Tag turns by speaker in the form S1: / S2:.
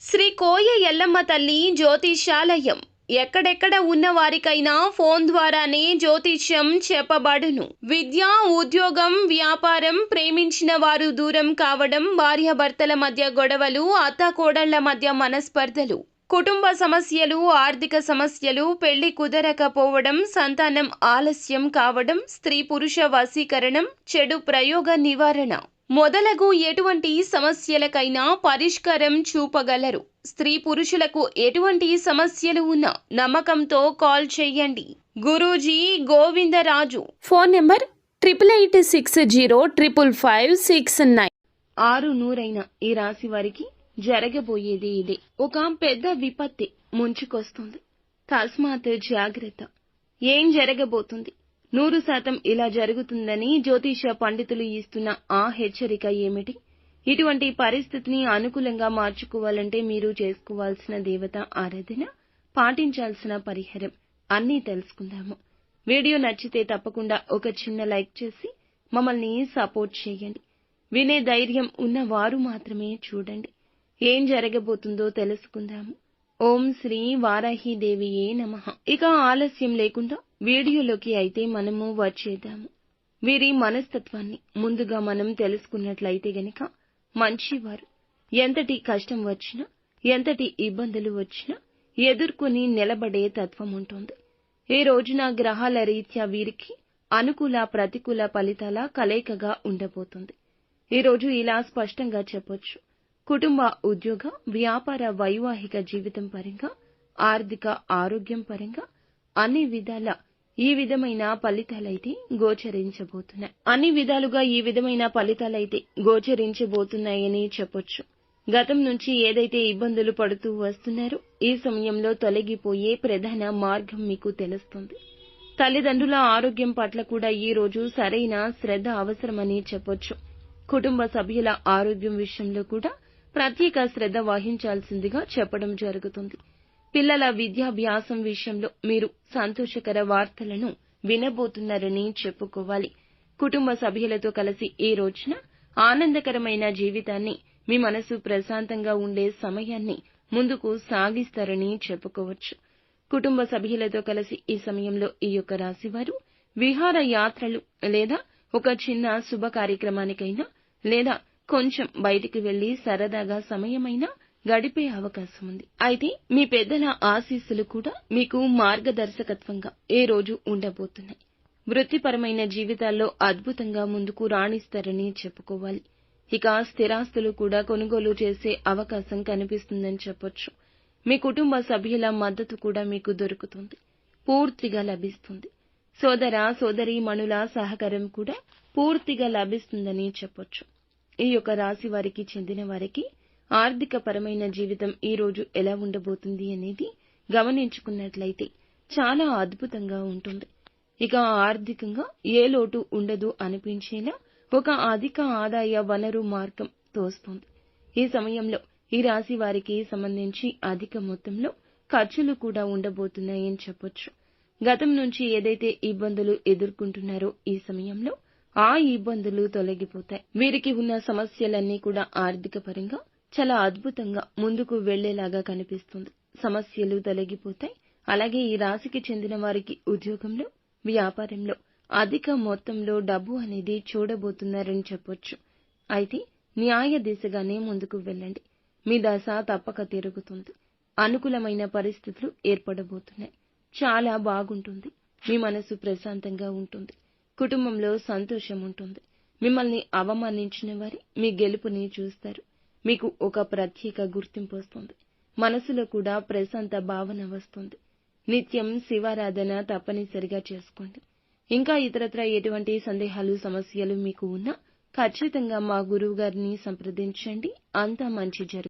S1: శ్రీ కోయ ఎల్లమ్మ తల్లి జ్యోతిష్యాలయం ఎక్కడెక్కడ ఉన్న వారికైనా ఫోన్ ద్వారానే జ్యోతిష్యం చెప్పబడును. విద్య, ఉద్యోగం, వ్యాపారం, ప్రేమించిన వారు దూరం కావడం, భార్యాభర్తల మధ్య గొడవలు, అత్తాకోడళ్ల మధ్య మనస్పర్ధలు, కుటుంబ సమస్యలు, ఆర్థిక సమస్యలు, పెళ్లి కుదరకపోవడం, సంతానం ఆలస్యం కావడం, స్త్రీ పురుష వశీకరణం, చెడు ప్రయోగ నివారణ మొదలగు ఎటువంటి సమస్యలకైనా పరిష్కారం చూపగలరు. స్త్రీ పురుషులకు ఎటువంటి సమస్యలు ఉన్నా నమ్మకంతో కాల్ చేయండి. గురూజీ గోవిందరాజు. Phone number 8886055569. 6 ఈ రాశి వారికి జరగబోయేది ఇదే. ఒక పెద్ద విపత్తి ముంచుకొస్తుంది. తస్మాత్ జాగ్రత్త. ఏం జరగబోతుంది? 100% ఇలా జరుగుతుందని జ్యోతిష పండితులు ఇస్తున్న ఆ హెచ్చరిక ఏమిటి? ఇటువంటి పరిస్థితిని అనుకూలంగా మార్చుకోవాలంటే మీరు చేసుకోవాల్సిన దేవత ఆరాధన, పాటించాల్సిన పరిహారం అన్నీ తెలుసుకుందాము. వీడియో నచ్చితే తప్పకుండా ఒక చిన్న లైక్ చేసి మమ్మల్ని సపోర్ట్ చేయండి. వినే ధైర్యం ఉన్నవారు మాత్రమే చూడండి. ఏం జరగబోతుందో తెలుసుకుందాము. ఓం శ్రీ వారాహిదేవియే నమః. ఇక ఆలస్యం లేకుండా వీడియోలోకి అయితే మనము వచ్చేద్దాము. వీరి మనస్తత్వాన్ని ముందుగా మనం తెలుసుకున్నట్లయితే గనక మంచివారు. ఎంతటి కష్టం వచ్చినా, ఎంతటి ఇబ్బందులు వచ్చినా ఎదుర్కొని నిలబడే తత్వం ఉంటుంది. ఈ రోజున గ్రహాల రీత్యా వీరికి అనుకూల ప్రతికూల ఫలితాల కలయికగా ఉండబోతుంది. ఈ రోజు ఇలా స్పష్టంగా చెప్పొచ్చు. కుటుంబ, ఉద్యోగ, వ్యాపార, వైవాహిక జీవితం పరంగా, ఆర్థిక, ఆరోగ్యం పరంగా అన్ని విధాల ఈ విధమైన ఫలితాలైతే గోచరించబోతున్నాయి. అన్ని విధాలుగా ఈ విధమైన ఫలితాలైతే గోచరించబోతున్నాయని చెప్పొచ్చు. గతం నుంచి ఏదైతే ఇబ్బందులు పడుతూ వస్తున్నారో ఈ సమయంలో తొలగిపోయే ప్రధాన మార్గం మీకు తెలుస్తుంది. తల్లిదండ్రుల ఆరోగ్యం పట్ల కూడా ఈ రోజు సరైన శ్రద్ధ అవసరమని చెప్పొచ్చు. కుటుంబ సభ్యుల ఆరోగ్యం విషయంలో కూడా ప్రత్యేక శ్రద్ధ వహించాల్సిందిగా చెప్పడం జరుగుతుంది. పిల్లల విద్యాభ్యాసం విషయంలో మీరు సంతోషకర వార్తలను వినబోతున్నారని చెప్పుకోవాలి. కుటుంబ సభ్యులతో కలిసి ఈ రోజున ఆనందకరమైన జీవితాన్ని, మీ మనసు ప్రశాంతంగా ఉండే సమయాన్ని ముందుకు సాగిస్తారని చెప్పుకోవచ్చు. కుటుంబ సభ్యులతో కలిసి ఈ సమయంలో ఈ యొక్క రాశివారు విహార యాత్రలు లేదా ఒక చిన్న శుభ కార్యక్రమానికైనా లేదా కొంచెం బయటికి వెళ్లి సరదాగా సమయమైనా గడిపే అవకాశం ఉంది. అయితే మీ పెద్దల ఆశీస్సులు కూడా మీకు మార్గదర్శకత్వంగా ఈ రోజు ఉండబోతున్నాయి. వృత్తిపరమైన జీవితాల్లో అద్భుతంగా ముందుకు రాణిస్తారని చెప్పుకోవాలి. ఇక స్థిరాస్తులు కూడా కొనుగోలు చేసే అవకాశం కనిపిస్తుందని చెప్పొచ్చు. మీ కుటుంబ సభ్యుల మద్దతు కూడా మీకు దొరుకుతుంది, పూర్తిగా లభిస్తుంది. సోదర సోదరీమణుల సహకారం కూడా పూర్తిగా లభిస్తుందని చెప్పొచ్చు. ఈ యొక్క రాశి వారికి చెందిన వారికి ఆర్థిక పరమైన జీవితం ఈ రోజు ఎలా ఉండబోతుంది అనేది గమనించుకున్నట్లయితే చాలా అద్భుతంగా ఉంటుంది. ఇక ఆర్థికంగా ఏ లోటు ఉండదు అనిపించేలా ఒక అధిక ఆదాయ వనరు మార్గం తోస్తుంది. ఈ సమయంలో ఈ రాశి వారికి సంబంధించి అధిక మొత్తంలో ఖర్చులు కూడా ఉండబోతున్నాయని చెప్పొచ్చు. గతం నుంచి ఏదైతే ఇబ్బందులు ఎదుర్కొంటున్నారో ఈ సమయంలో ఆ ఇబ్బందులు తొలగిపోతాయి. వీరికి ఉన్న సమస్యలన్నీ కూడా ఆర్థిక పరంగా చాలా అద్భుతంగా ముందుకు వెళ్లేలాగా కనిపిస్తుంది. సమస్యలు తొలగిపోతాయి. అలాగే ఈ రాశికి చెందిన వారికి ఉద్యోగంలో, వ్యాపారంలో అధిక మొత్తంలో డబ్బు అనేది చూడబోతున్నారని చెప్పొచ్చు. అయితే న్యాయ దిశగానే ముందుకు వెళ్ళండి. మీ దశ తప్పక తిరుగుతుంది. అనుకూలమైన పరిస్థితులు ఏర్పడబోతున్నాయి. చాలా బాగుంటుంది. మీ మనసు ప్రశాంతంగా ఉంటుంది. కుటుంబంలో సంతోషం ఉంటుంది. మిమ్మల్ని అవమానించిన వారి మీ గెలుపుని చూస్తారు. మీకు ఒక ప్రత్యేక గుర్తింపు వస్తుంది. మనసులో కూడా ప్రశాంత భావన వస్తుంది. నిత్యం శివారాధన తప్పనిసరిగా చేసుకోండి. ఇంకా ఇతరత్రా ఎటువంటి సందేహాలు, సమస్యలు మీకు ఉన్నా ఖచ్చితంగా మా గురువు గారిని సంప్రదించండి. అంతా మంచి జరుగుతుంది.